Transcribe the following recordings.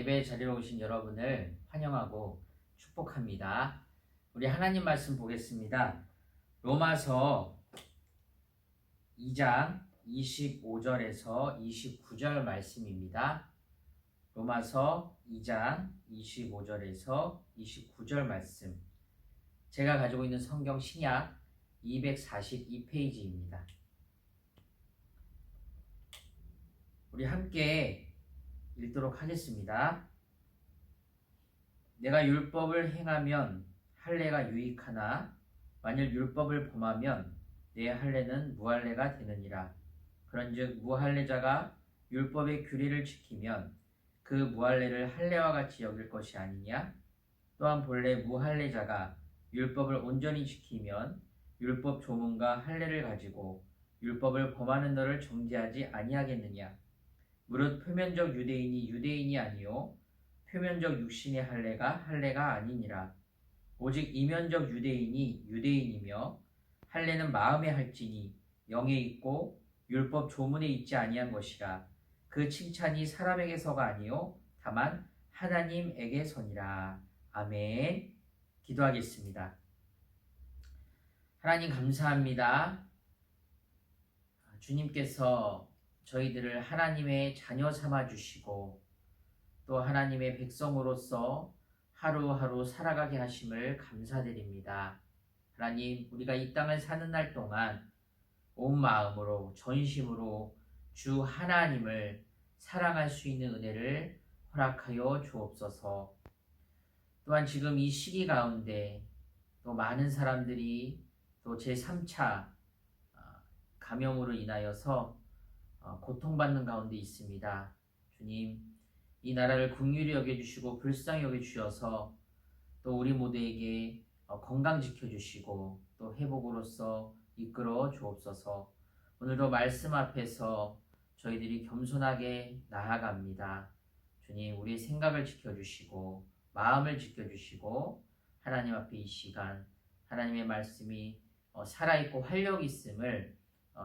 예배 자리로 오신 여러분을 환영하고 축복합니다. 우리 하나님 말씀 보겠습니다. 로마서 2장 25절에서 29절 말씀입니다. 로마서 2장 25절에서 29절 말씀. 제가 가지고 있는 성경 신약 242페이지입니다. 우리 함께 읽도록 하겠습니다. 내가 율법을 행하면 할례가 유익하나 만일 율법을 범하면 내 할례는 무할례가 되느니라. 그런즉 무할례자가 율법의 규례를 지키면 그 무할례를 할례와 같이 여길 것이 아니냐? 또한 본래 무할례자가 율법을 온전히 지키면 율법 조문과 할례를 가지고 율법을 범하는 너를 정죄하지 아니하겠느냐? 무릇 표면적 유대인이 유대인이 아니요 표면적 육신의 할례가 아니니라. 오직 이면적 유대인이 유대인이며 할례는 마음에 할지니 영에 있고 율법 조문에 있지 아니한 것이라. 그 칭찬이 사람에게서가 아니요 다만 하나님에게서니라. 아멘. 기도하겠습니다. 하나님 감사합니다. 주님께서 저희들을 하나님의 자녀 삼아 주시고 또 하나님의 백성으로서 하루하루 살아가게 하심을 감사드립니다. 하나님, 우리가 이 땅을 사는 날 동안 온 마음으로 전심으로 주 하나님을 사랑할 수 있는 은혜를 허락하여 주옵소서. 또한 지금 이 시기 가운데 또 많은 사람들이 또 제3차 감염으로 인하여서 고통받는 가운데 있습니다. 주님, 이 나라를 긍휼히 여겨주시고 불쌍히 여겨주셔서 또 우리 모두에게 건강 지켜주시고 또 회복으로서 이끌어 주옵소서. 오늘도 말씀 앞에서 저희들이 겸손하게 나아갑니다. 주님, 우리의 생각을 지켜주시고 마음을 지켜주시고 하나님 앞에 이 시간 하나님의 말씀이 살아있고 활력이 있음을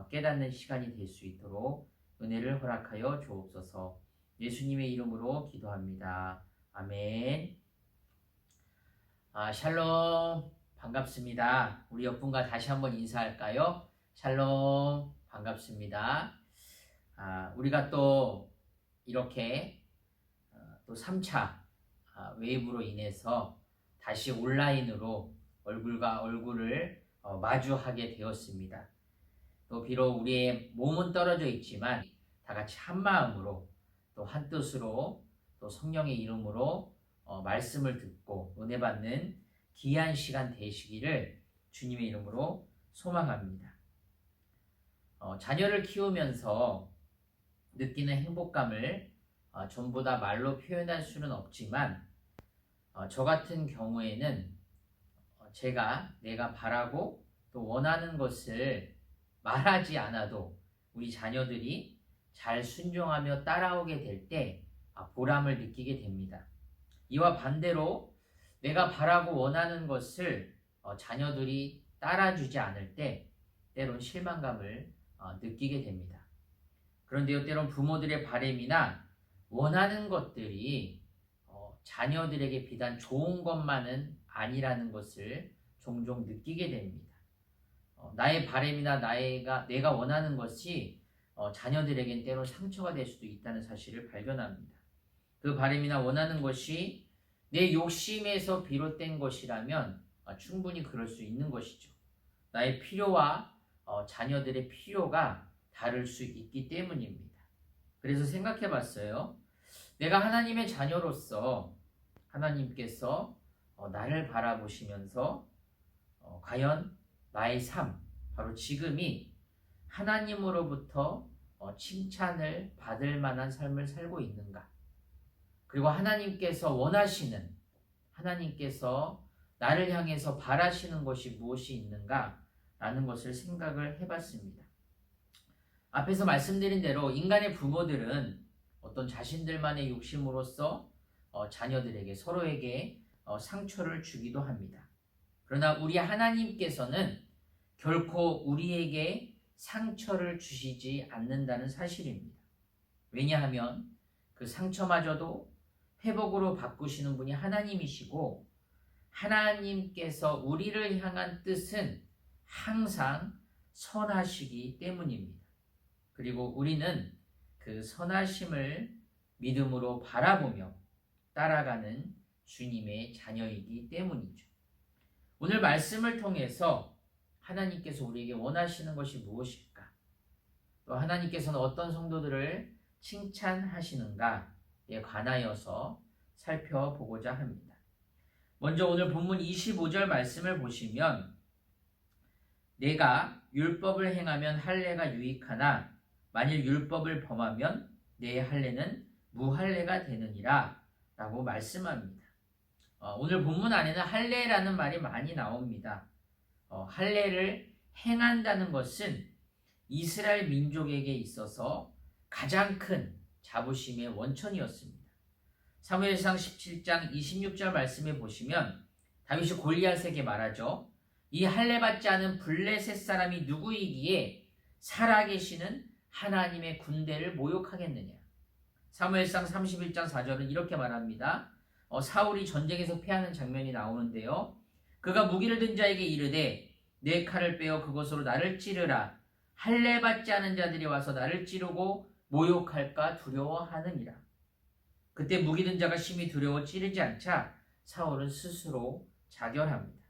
깨닫는 시간이 될 수 있도록 은혜를 허락하여 주옵소서. 예수님의 이름으로 기도합니다. 아멘. 샬롬, 반갑습니다. 우리 옆분과 다시 한번 인사할까요? 샬롬, 반갑습니다. 우리가 또 이렇게 또 3차 웨이브로 인해서 다시 온라인으로 얼굴과 얼굴을 마주하게 되었습니다. 또 비록 우리의 몸은 떨어져 있지만 다 같이 한 마음으로 또 한 뜻으로 또 성령의 이름으로 말씀을 듣고 은혜 받는 귀한 시간 되시기를 주님의 이름으로 소망합니다. 자녀를 키우면서 느끼는 행복감을 전부 다 말로 표현할 수는 없지만 저 같은 경우에는 내가 바라고 또 원하는 것을 말하지 않아도 우리 자녀들이 잘 순종하며 따라오게 될 때 보람을 느끼게 됩니다. 이와 반대로 내가 바라고 원하는 것을 자녀들이 따라주지 않을 때 때론 실망감을 느끼게 됩니다. 그런데요, 때론 부모들의 바람이나 원하는 것들이 자녀들에게 비단 좋은 것만은 아니라는 것을 종종 느끼게 됩니다. 나의 바람이나 내가 원하는 것이 자녀들에겐 때로 상처가 될 수도 있다는 사실을 발견합니다. 그 바람이나 원하는 것이 내 욕심에서 비롯된 것이라면 충분히 그럴 수 있는 것이죠. 나의 필요와 자녀들의 필요가 다를 수 있기 때문입니다. 그래서 생각해 봤어요. 내가 하나님의 자녀로서 하나님께서 나를 바라보시면서 과연 나의 삶, 바로 지금이 하나님으로부터 칭찬을 받을 만한 삶을 살고 있는가? 그리고 하나님께서 나를 향해서 바라시는 것이 무엇이 있는가? 라는 것을 생각을 해봤습니다. 앞에서 말씀드린 대로 인간의 부모들은 어떤 자신들만의 욕심으로써 자녀들에게 서로에게 상처를 주기도 합니다. 그러나 우리 하나님께서는 결코 우리에게 상처를 주시지 않는다는 사실입니다. 왜냐하면 그 상처마저도 회복으로 바꾸시는 분이 하나님이시고 하나님께서 우리를 향한 뜻은 항상 선하시기 때문입니다. 그리고 우리는 그 선하심을 믿음으로 바라보며 따라가는 주님의 자녀이기 때문이죠. 오늘 말씀을 통해서 하나님께서 우리에게 원하시는 것이 무엇일까? 또 하나님께서는 어떤 성도들을 칭찬하시는가에 관하여서 살펴보고자 합니다. 먼저 오늘 본문 25절 말씀을 보시면 내가 율법을 행하면 할례가 유익하나 만일 율법을 범하면 내 할례는 무할례가 되느니라 라고 말씀합니다. 오늘 본문 안에는 할례라는 말이 많이 나옵니다. 할례를 행한다는 것은 이스라엘 민족에게 있어서 가장 큰 자부심의 원천이었습니다. 사무엘상 17장 26절 말씀에 보시면 다윗이 골리앗에게 말하죠. 이 할례 받지 않은 블레셋 사람이 누구이기에 살아계시는 하나님의 군대를 모욕하겠느냐. 사무엘상 31장 4절은 이렇게 말합니다. 사울이 전쟁에서 패하는 장면이 나오는데요. 그가 무기를 든 자에게 이르되 내 칼을 빼어 그것으로 나를 찌르라. 할례 받지 않은 자들이 와서 나를 찌르고 모욕할까 두려워하느니라. 그때 무기 든 자가 심히 두려워 찌르지 않자 사울은 스스로 자결합니다.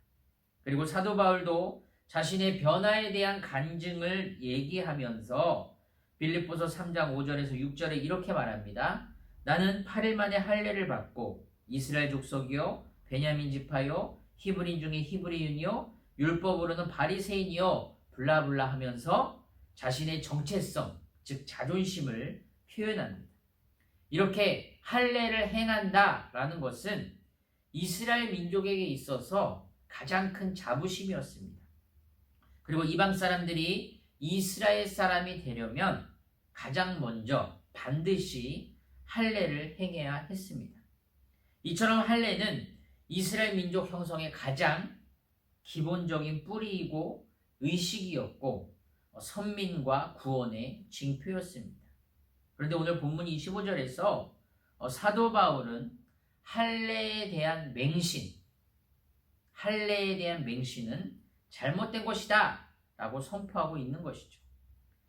그리고 사도 바울도 자신의 변화에 대한 간증을 얘기하면서 빌립보서 3장 5절에서 6절에 이렇게 말합니다. 나는 8일 만에 할례를 받고 이스라엘 족속이요 베냐민 지파요 히브리인 중에 히브리인이요 율법으로는 바리새인이요 블라블라 하면서 자신의 정체성 즉 자존심을 표현합니다. 이렇게 할례를 행한다라는 것은 이스라엘 민족에게 있어서 가장 큰 자부심이었습니다. 그리고 이방 사람들이 이스라엘 사람이 되려면 가장 먼저 반드시 할례를 행해야 했습니다. 이처럼 할례는 이스라엘 민족 형성의 가장 기본적인 뿌리이고 의식이었고 선민과 구원의 징표였습니다. 그런데 오늘 본문 25절에서 사도 바울은 할례에 대한 맹신은 잘못된 것이다 라고 선포하고 있는 것이죠.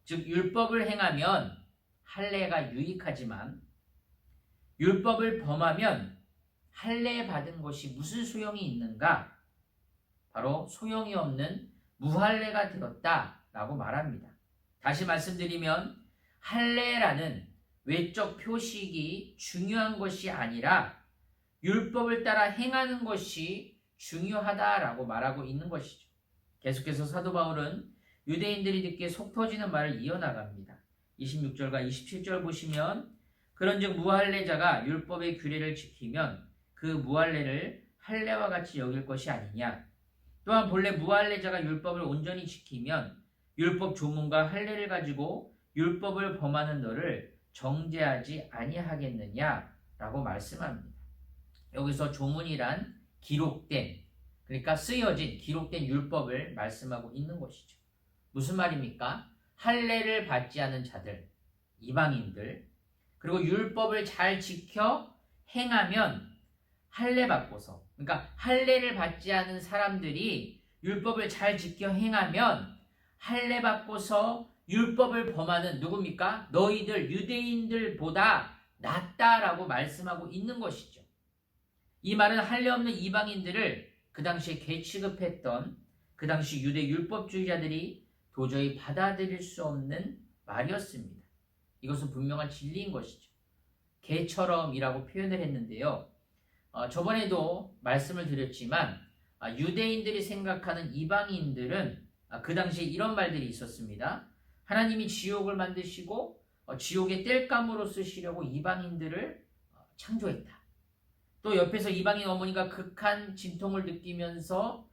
즉 율법을 행하면 할례가 유익하지만 율법을 범하면 할례 받은 것이 무슨 소용이 있는가? 바로 소용이 없는 무할례가 되었다라고 말합니다. 다시 말씀드리면 할례라는 외적 표식이 중요한 것이 아니라 율법을 따라 행하는 것이 중요하다라고 말하고 있는 것이죠. 계속해서 사도 바울은 유대인들이 듣기에 속 터지는 말을 이어나갑니다. 26절과 27절 보시면 그런즉 무할례자가 율법의 규례를 지키면 그 무할례를 할례와 같이 여길 것이 아니냐. 또한 본래 무할례자가 율법을 온전히 지키면 율법 조문과 할례를 가지고 율법을 범하는 너를 정죄하지 아니하겠느냐라고 말씀합니다. 여기서 조문이란 기록된, 그러니까 쓰여진 기록된 율법을 말씀하고 있는 것이죠. 무슨 말입니까? 할례를 받지 않은 자들, 이방인들, 그리고 율법을 잘 지켜 행하면 할례 받고서, 그러니까 할례를 받지 않은 사람들이 율법을 잘 지켜 행하면 할례 받고서 율법을 범하는 누굽니까? 너희들 유대인들보다 낫다라고 말씀하고 있는 것이죠. 이 말은 할례 없는 이방인들을 그 당시에 개 취급했던 그 당시 유대 율법주의자들이 도저히 받아들일 수 없는 말이었습니다. 이것은 분명한 진리인 것이죠. 개처럼이라고 표현을 했는데요. 저번에도 말씀을 드렸지만 유대인들이 생각하는 이방인들은 그 당시에 이런 말들이 있었습니다. 하나님이 지옥을 만드시고 지옥의 땔감으로 쓰시려고 이방인들을 창조했다. 또 옆에서 이방인 어머니가 극한 진통을 느끼면서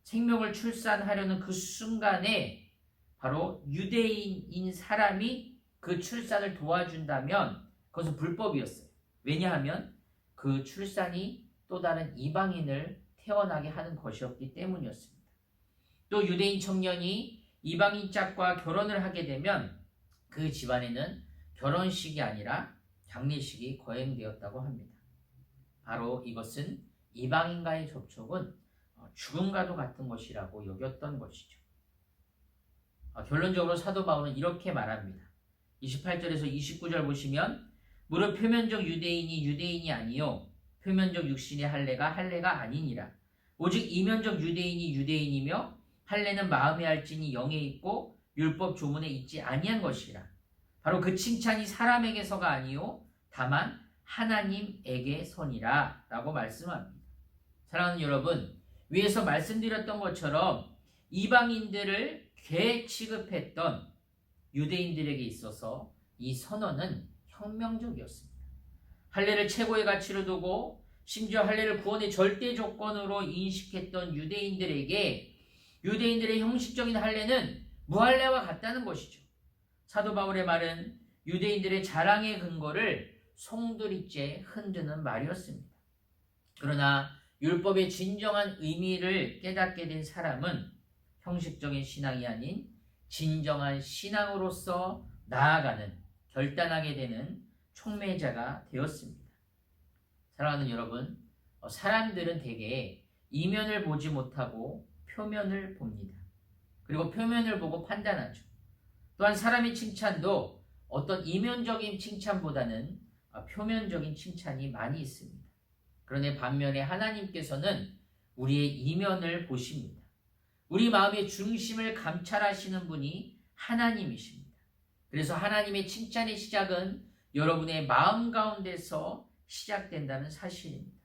생명을 출산하려는 그 순간에 바로 유대인인 사람이 그 출산을 도와준다면 그것은 불법이었어요. 왜냐하면 그 출산이 또 다른 이방인을 태어나게 하는 것이었기 때문이었습니다. 또 유대인 청년이 이방인 짝과 결혼을 하게 되면 그 집안에는 결혼식이 아니라 장례식이 거행되었다고 합니다. 바로 이것은 이방인과의 접촉은 죽음과도 같은 것이라고 여겼던 것이죠. 결론적으로 사도 바울은 이렇게 말합니다. 28절에서 29절 보시면 무릇 표면적 유대인이 유대인이 아니요 표면적 육신의 할례가 아니니라. 오직 이면적 유대인이 유대인이며 할례는 마음에 할지니 영에 있고 율법 조문에 있지 아니한 것이라. 바로 그 칭찬이 사람에게서가 아니요 다만 하나님에게서니라 라고 말씀합니다. 사랑하는 여러분, 위에서 말씀드렸던 것처럼 이방인들을 개 취급했던 유대인들에게 있어서 이 선언은 혁명적이었습니다. 할례를 최고의 가치로 두고 심지어 할례를 구원의 절대 조건으로 인식했던 유대인들에게 유대인들의 형식적인 할례는 무할례와 같다는 것이죠. 사도 바울의 말은 유대인들의 자랑의 근거를 송두리째 흔드는 말이었습니다. 그러나 율법의 진정한 의미를 깨닫게 된 사람은 형식적인 신앙이 아닌 진정한 신앙으로서 나아가는, 결단하게 되는 촉매자가 되었습니다. 사랑하는 여러분, 사람들은 대개 이면을 보지 못하고 표면을 봅니다. 그리고 표면을 보고 판단하죠. 또한 사람의 칭찬도 어떤 이면적인 칭찬보다는 표면적인 칭찬이 많이 있습니다. 그런데 반면에 하나님께서는 우리의 이면을 보십니다. 우리 마음의 중심을 감찰하시는 분이 하나님이십니다. 그래서 하나님의 칭찬의 시작은 여러분의 마음 가운데서 시작된다는 사실입니다.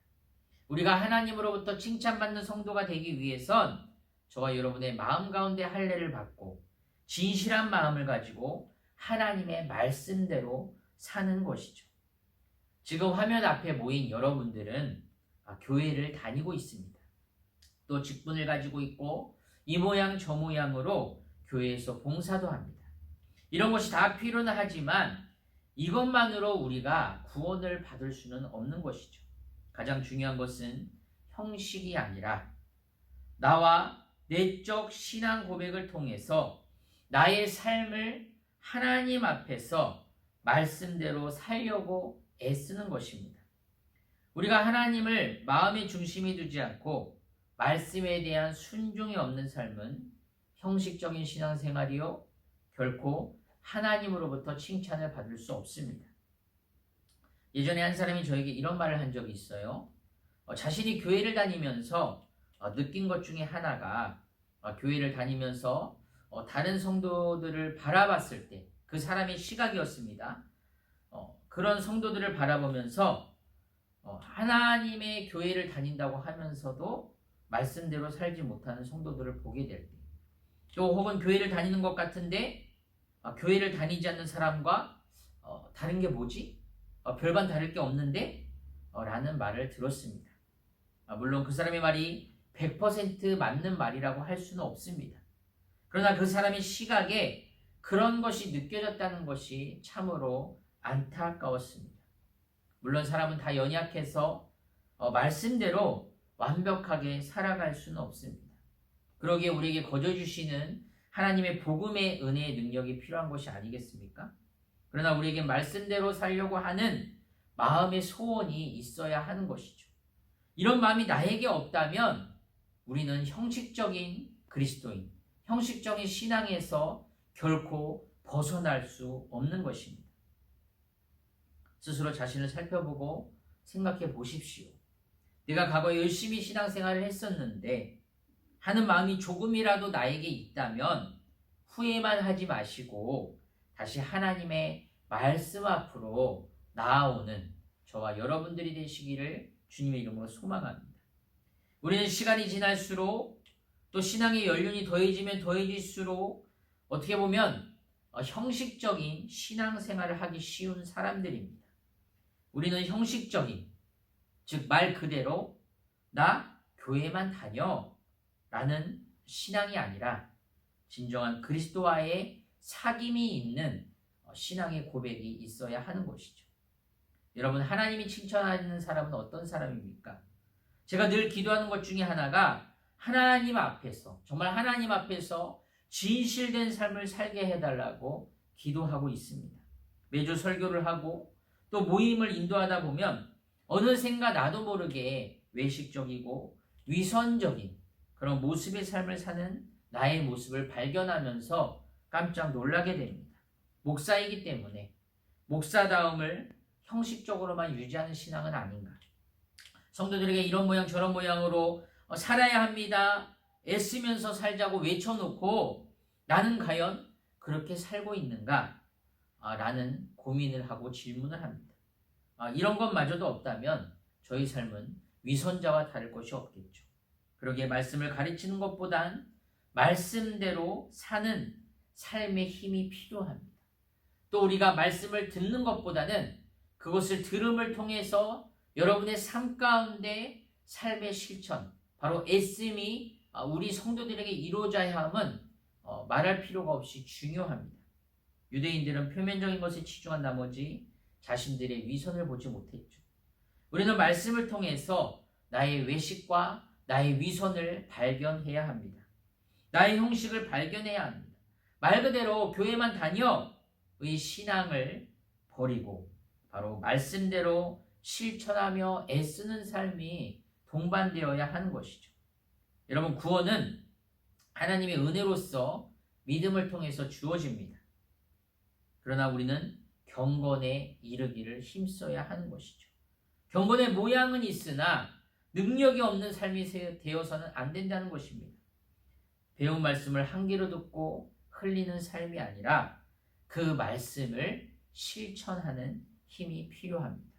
우리가 하나님으로부터 칭찬받는 성도가 되기 위해선 저와 여러분의 마음 가운데 할례를 받고 진실한 마음을 가지고 하나님의 말씀대로 사는 것이죠. 지금 화면 앞에 모인 여러분들은 교회를 다니고 있습니다. 또 직분을 가지고 있고 이 모양 저 모양으로 교회에서 봉사도 합니다. 이런 것이 다 필요는 하지만 이것만으로 우리가 구원을 받을 수는 없는 것이죠. 가장 중요한 것은 형식이 아니라 나와 내적 신앙 고백을 통해서 나의 삶을 하나님 앞에서 말씀대로 살려고 애쓰는 것입니다. 우리가 하나님을 마음의 중심에 두지 않고 말씀에 대한 순종이 없는 삶은 형식적인 신앙생활이요 결코 하나님으로부터 칭찬을 받을 수 없습니다. 예전에 한 사람이 저에게 이런 말을 한 적이 있어요. 자신이 교회를 다니면서 느낀 것 중에 하나가 교회를 다니면서 다른 성도들을 바라봤을 때 그 사람의 시각이었습니다. 그런 성도들을 바라보면서 하나님의 교회를 다닌다고 하면서도 말씀대로 살지 못하는 성도들을 보게 될 때, 또 혹은 교회를 다니는 것 같은데 교회를 다니지 않는 사람과 다른 게 뭐지? 별반 다를 게 없는데? 라는 말을 들었습니다. 물론 그 사람의 말이 100% 맞는 말이라고 할 수는 없습니다. 그러나 그 사람의 시각에 그런 것이 느껴졌다는 것이 참으로 안타까웠습니다. 물론 사람은 다 연약해서 말씀대로 완벽하게 살아갈 수는 없습니다. 그러기에 우리에게 거저주시는 하나님의 복음의 은혜의 능력이 필요한 것이 아니겠습니까? 그러나 우리에게 말씀대로 살려고 하는 마음의 소원이 있어야 하는 것이죠. 이런 마음이 나에게 없다면 우리는 형식적인 그리스도인, 형식적인 신앙에서 결코 벗어날 수 없는 것입니다. 스스로 자신을 살펴보고 생각해 보십시오. 내가 과거에 열심히 신앙생활을 했었는데 하는 마음이 조금이라도 나에게 있다면 후회만 하지 마시고 다시 하나님의 말씀 앞으로 나아오는 저와 여러분들이 되시기를 주님의 이름으로 소망합니다. 우리는 시간이 지날수록 또 신앙의 연륜이 더해지면 더해질수록 어떻게 보면 형식적인 신앙생활을 하기 쉬운 사람들입니다. 우리는 형식적인, 즉 말 그대로 나 교회만 다녀 라는 신앙이 아니라 진정한 그리스도와의 사귐이 있는 신앙의 고백이 있어야 하는 것이죠. 여러분, 하나님이 칭찬하는 사람은 어떤 사람입니까? 제가 늘 기도하는 것 중에 하나가 하나님 앞에서, 정말 하나님 앞에서 진실된 삶을 살게 해달라고 기도하고 있습니다. 매주 설교를 하고 또 모임을 인도하다 보면 어느샌가 나도 모르게 외식적이고 위선적인 그런 모습의 삶을 사는 나의 모습을 발견하면서 깜짝 놀라게 됩니다. 목사이기 때문에 목사다움을 형식적으로만 유지하는 신앙은 아닌가. 성도들에게 이런 모양 저런 모양으로 살아야 합니다. 애쓰면서 살자고 외쳐놓고 나는 과연 그렇게 살고 있는가? 라는 고민을 하고 질문을 합니다. 이런 것마저도 없다면 저희 삶은 위선자와 다를 것이 없겠죠. 그러기에 말씀을 가르치는 것보단 말씀대로 사는 삶의 힘이 필요합니다. 또 우리가 말씀을 듣는 것보다는 그것을 들음을 통해서 여러분의 삶 가운데 삶의 실천, 바로 애씀이 우리 성도들에게 이루어져야 함은 말할 필요가 없이 중요합니다. 유대인들은 표면적인 것에 치중한 나머지 자신들의 위선을 보지 못했죠. 우리는 말씀을 통해서 나의 외식과 나의 위선을 발견해야 합니다. 나의 형식을 발견해야 합니다. 말 그대로 교회만 다녀 의 신앙을 버리고 바로 말씀대로 실천하며 애쓰는 삶이 동반되어야 하는 것이죠. 여러분, 구원은 하나님의 은혜로서 믿음을 통해서 주어집니다. 그러나 우리는 경건에 이르기를 힘써야 하는 것이죠. 경건의 모양은 있으나 능력이 없는 삶이 되어서는 안 된다는 것입니다. 배운 말씀을 한 귀로 듣고 흘리는 삶이 아니라 그 말씀을 실천하는 힘이 필요합니다.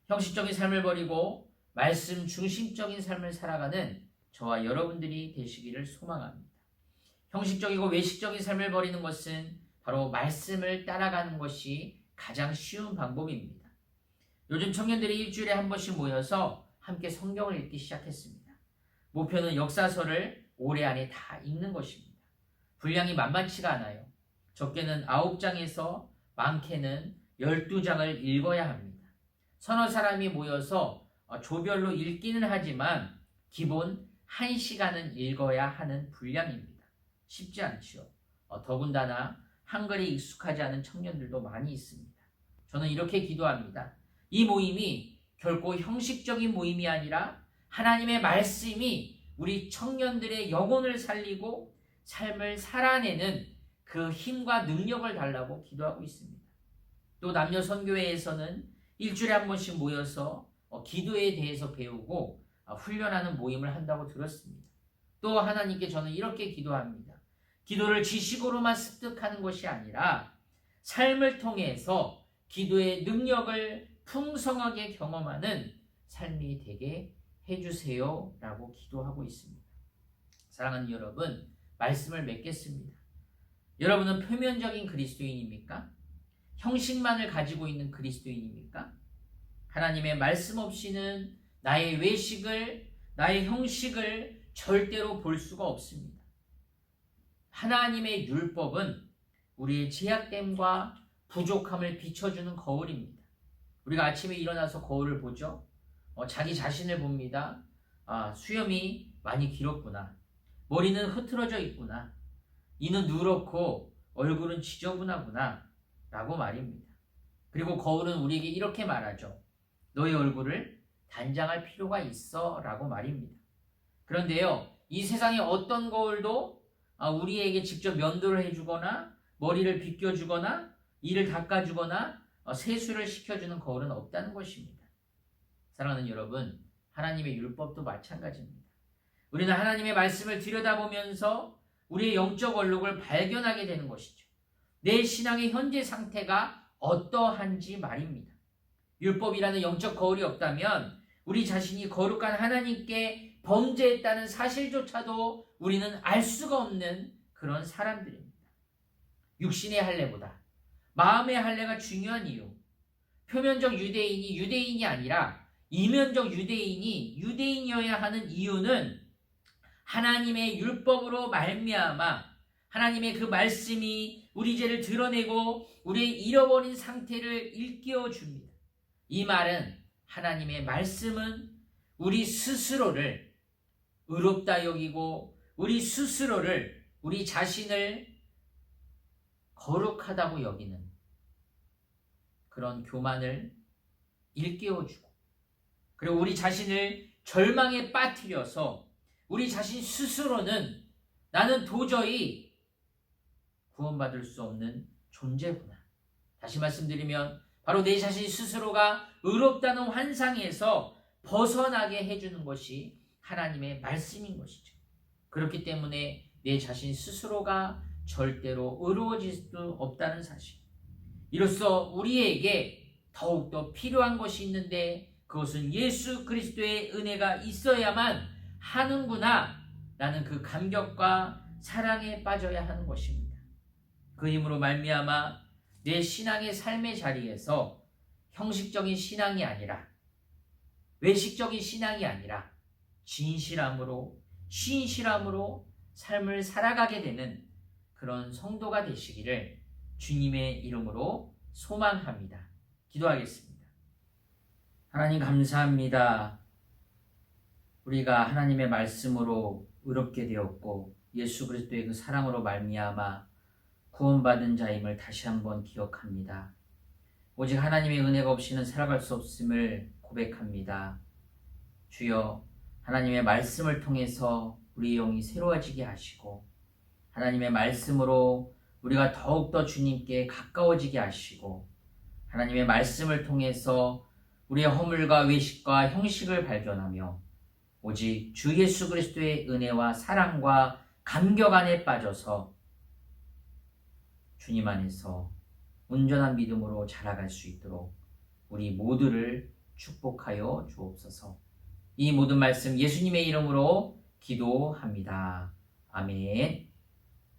형식적인 삶을 버리고 말씀 중심적인 삶을 살아가는 저와 여러분들이 되시기를 소망합니다. 형식적이고 외식적인 삶을 버리는 것은 바로 말씀을 따라가는 것이 가장 쉬운 방법입니다. 요즘 청년들이 일주일에 한 번씩 모여서 함께 성경을 읽기 시작했습니다. 목표는 역사서를 올해 안에 다 읽는 것입니다. 분량이 만만치가 않아요. 적게는 9장에서 많게는 12장을 읽어야 합니다. 서너 사람이 모여서 조별로 읽기는 하지만 기본 1시간은 읽어야 하는 분량입니다. 쉽지 않지요. 더군다나 한글에 익숙하지 않은 청년들도 많이 있습니다. 저는 이렇게 기도합니다. 이 모임이 결코 형식적인 모임이 아니라 하나님의 말씀이 우리 청년들의 영혼을 살리고 삶을 살아내는 그 힘과 능력을 달라고 기도하고 있습니다. 또 남녀 선교회에서는 일주일에 한 번씩 모여서 기도에 대해서 배우고 훈련하는 모임을 한다고 들었습니다. 또 하나님께 저는 이렇게 기도합니다. 기도를 지식으로만 습득하는 것이 아니라 삶을 통해서 기도의 능력을 풍성하게 경험하는 삶이 되게 해주세요 라고 기도하고 있습니다. 사랑하는 여러분, 말씀을 맺겠습니다. 여러분은 표면적인 그리스도인입니까? 형식만을 가지고 있는 그리스도인입니까? 하나님의 말씀 없이는 나의 외식을, 나의 형식을 절대로 볼 수가 없습니다. 하나님의 율법은 우리의 제약됨과 부족함을 비춰주는 거울입니다. 우리가 아침에 일어나서 거울을 보죠. 자기 자신을 봅니다. 수염이 많이 길었구나. 머리는 흐트러져 있구나. 이는 누렇고 얼굴은 지저분하구나 라고 말입니다. 그리고 거울은 우리에게 이렇게 말하죠. 너의 얼굴을 단장할 필요가 있어 라고 말입니다. 그런데요, 이 세상의 어떤 거울도 우리에게 직접 면도를 해주거나 머리를 빗겨주거나 이를 닦아주거나 세수를 시켜주는 거울은 없다는 것입니다. 사랑하는 여러분, 하나님의 율법도 마찬가지입니다. 우리는 하나님의 말씀을 들여다보면서 우리의 영적 얼룩을 발견하게 되는 것이죠. 내 신앙의 현재 상태가 어떠한지 말입니다. 율법이라는 영적 거울이 없다면 우리 자신이 거룩한 하나님께 범죄했다는 사실조차도 우리는 알 수가 없는 그런 사람들입니다. 육신의 할례보다 마음의 할례가 중요한 이유, 표면적 유대인이 유대인이 아니라 이면적 유대인이 유대인이어야 하는 이유는 하나님의 율법으로 말미암아 하나님의 그 말씀이 우리 죄를 드러내고 우리의 잃어버린 상태를 일깨워 줍니다. 이 말은 하나님의 말씀은 우리 스스로를 의롭다 여기고 우리 스스로를, 우리 자신을 거룩하다고 여기는 그런 교만을 일깨워주고, 그리고 우리 자신을 절망에 빠뜨려서 우리 자신 스스로는 나는 도저히 구원받을 수 없는 존재구나. 다시 말씀드리면 바로 내 자신 스스로가 의롭다는 환상에서 벗어나게 해주는 것이 하나님의 말씀인 것이죠. 그렇기 때문에 내 자신 스스로가 절대로 의로워질 수 없다는 사실. 이로써 우리에게 더욱더 필요한 것이 있는데 그것은 예수 그리스도의 은혜가 있어야만 하는구나 라는 그 감격과 사랑에 빠져야 하는 것입니다. 그 힘으로 말미암아 내 신앙의 삶의 자리에서 형식적인 신앙이 아니라, 외식적인 신앙이 아니라 진실함으로, 신실함으로 삶을 살아가게 되는 그런 성도가 되시기를 주님의 이름으로 소망합니다. 기도하겠습니다. 하나님 감사합니다. 우리가 하나님의 말씀으로 의롭게 되었고 예수 그리스도의 그 사랑으로 말미암아 구원받은 자임을 다시 한번 기억합니다. 오직 하나님의 은혜가 없이는 살아갈 수 없음을 고백합니다. 주여, 하나님의 말씀을 통해서 우리 영이 새로워지게 하시고 하나님의 말씀으로 우리가 더욱더 주님께 가까워지게 하시고 하나님의 말씀을 통해서 우리의 허물과 외식과 형식을 발견하며 오직 주 예수 그리스도의 은혜와 사랑과 감격 안에 빠져서 주님 안에서 온전한 믿음으로 자라갈 수 있도록 우리 모두를 축복하여 주옵소서. 이 모든 말씀 예수님의 이름으로 기도합니다. 아멘.